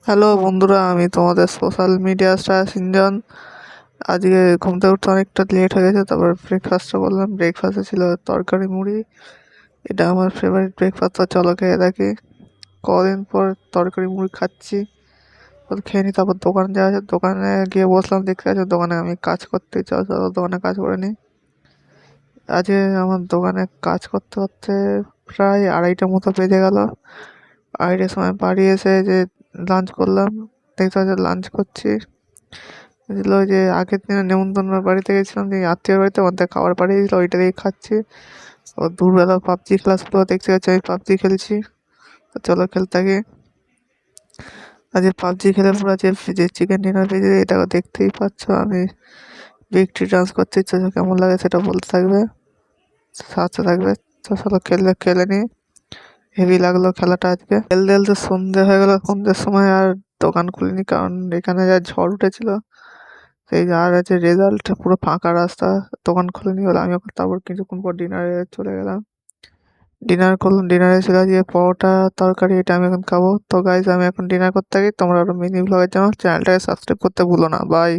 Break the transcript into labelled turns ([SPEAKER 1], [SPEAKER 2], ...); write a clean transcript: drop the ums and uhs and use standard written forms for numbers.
[SPEAKER 1] Hello বন্ধুরা, আমি তোমাদের সোশ্যাল মিডিয়া স্টার সিনজন। আজকে ঘুম থেকে উঠতে অনেকটা লেট হয়ে গেছে, তারপর ব্রেকফাস্টটা করলাম। ব্রেকফাস্টে ছিল তরকারি মুড়ি। এটা আমার ফেভারিট ব্রেকফাস্ট, তো চলো খেয়ে দেখি। কদিন পর তরকারি মুড়ি খাচ্ছি, তো খেয়ে নিই। তারপর দোকানে যাওয়া আছে, দোকানে গিয়ে বসলাম, দেখতে আছে দোকানে আমি কাজ করতে। চলো চলো দোকানে কাজ করে নিই। আজকে আমার দোকানে কাজ করতে করতে প্রায় 2:30 মতো বেজে গেল। 2:30টার সময় বাড়ি এসে যে লাঞ্চ করলাম, দেখতে পাচ্ছি লাঞ্চ করছি। ছিল ওই যে আগের দিনে নেমন্তন্ন বাড়িতে গেছিলাম, দিয়ে আত্মীয় বাড়িতে ওখান খাবার পাঠিয়ে দিয়েছিল, ওইটা দিয়ে খাচ্ছি। ও দুপুরবেলা পাবজি খেলা ছিল, দেখতে পাচ্ছি আমি পাবজি খেলছি। তো চলো খেলতে থাকি। আজকে পাবজি খেলে পুরো যে যে চিকেন ডিনার পেয়েছি, এটা দেখতেই পাচ্ছ। আমি ভিক্টরি ডান্স করতে ইচ্ছা, কেমন লাগে সেটা বলতে থাকবে, সাথে থাকবে। তো চলো খেলে নি। হেভি লাগলো খেলাটা। আজকে খেলতে খেলতে সন্ধে হয়ে গেল। সন্ধ্যের সময় আর দোকান খুলিনি, কারণ এখানে যা ঝড় উঠেছিল, সেই আর আছে রেজাল্ট পুরো ফাঁকা রাস্তা। দোকান খুলেনি বলে আমি এখন, তারপর কিছুক্ষণ পর ডিনারে চলে গেলাম। ডিনার করলাম, ডিনারে ছিল আজকে পরোটা তরকারি, এটা আমি এখন খাবো। তো গাইজ, আমি এখন ডিনার করতে থাকি। তোমরা আরো মিনি ব্লগের জন্য চ্যানেলটাকে সাবস্ক্রাইব করতে ভুলো না। বাই।